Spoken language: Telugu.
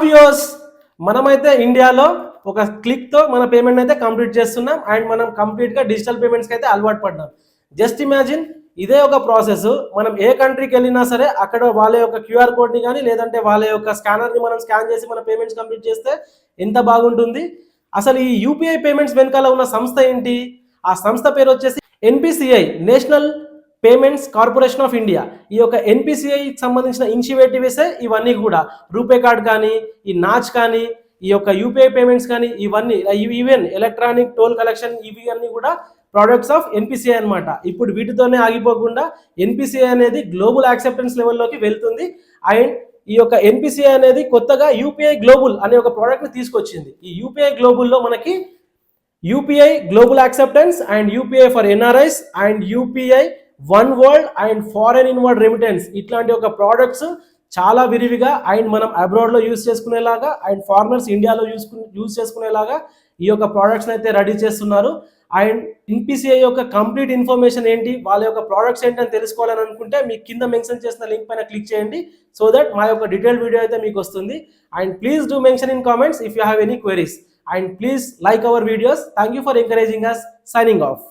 వ్యూవర్స్, మనమైతే ఇండియాలో ఒక క్లిక్తో మన పేమెంట్ అయితే కంప్లీట్ చేస్తున్నాం అండ్ మనం కంప్లీట్గా డిజిటల్ పేమెంట్స్కి అయితే అలవాటు పడ్డాం. జస్ట్ ఇమాజిన్, ఇదే ఒక ప్రాసెస్ మనం ఏ కంట్రీకి వెళ్ళినా సరే అక్కడ వాళ్ళ యొక్క క్యూఆర్ కోడ్ని కానీ లేదంటే వాళ్ళ యొక్క స్కానర్ని మనం స్కాన్ చేసి మన పేమెంట్స్ కంప్లీట్ చేస్తే ఎంత బాగుంటుంది. అసలు ఈ యూపీఐ పేమెంట్స్ వెనకాల ఉన్న సంస్థ ఏంటి? ఆ సంస్థ పేరు వచ్చేసి NPCI, national payments corporation of India. ఈ యొక్క ఎన్పిసిఐకి సంబంధించిన ఇనిషియేటివ్సే ఇవన్నీ కూడా. రూపే కార్డ్ కానీ, ఈ నాచ్ కానీ, ఈ యొక్క యూపీఐ పేమెంట్స్ కానీ, ఇవన్నీ ఈవెన్ ఎలక్ట్రానిక్ టోల్ కలెక్షన్, ఇవి అన్నీ కూడా ప్రోడక్ట్స్ ఆఫ్ ఎన్పిసిఐ అనమాట. ఇప్పుడు వీటితోనే ఆగిపోకుండా ఎన్పిసిఐ అనేది గ్లోబల్ యాక్సెప్టెన్స్ లెవెల్లోకి వెళ్తుంది. అండ్ ఈ యొక్క ఎన్పిసిఐ అనేది కొత్తగా యూపీఐ గ్లోబల్ అనే ఒక ప్రోడక్ట్ని తీసుకొచ్చింది. ఈ యూపీఐ గ్లోబల్లో మనకి UPI global acceptance and UPI for NRIs and UPI one world and foreign inward remittance, ఇట్లాంటి ఒక ప్రోడక్ట్స్ చాలా విరివిగా అండ్ మనం అబ్రాడ్లో యూజ్ చేసుకునేలాగా అండ్ ఫారినర్స్ ఇండియాలో యూజ్ చేసుకునేలాగా ఈ యొక్క ప్రోడక్ట్స్ అయితే రెడీ చేస్తున్నారు. అండ్ ఎన్పిసిఐ యొక్క కంప్లీట్ ఇన్ఫర్మేషన్ ఏంటి, వాళ్ళ యొక్క ప్రోడక్ట్స్ ఏంటి అని తెలుసుకోవాలని అనుకుంటే మీకు కింద మెన్షన్ చేసిన లింక్ పైన క్లిక్ చేయండి. సో దట్ మా యొక్క డీటెయిల్ వీడియో అయితే మీకు వస్తుంది. And please do mention in comments if you have any queries. And please like our videos. Thank you for encouraging us. Signing off.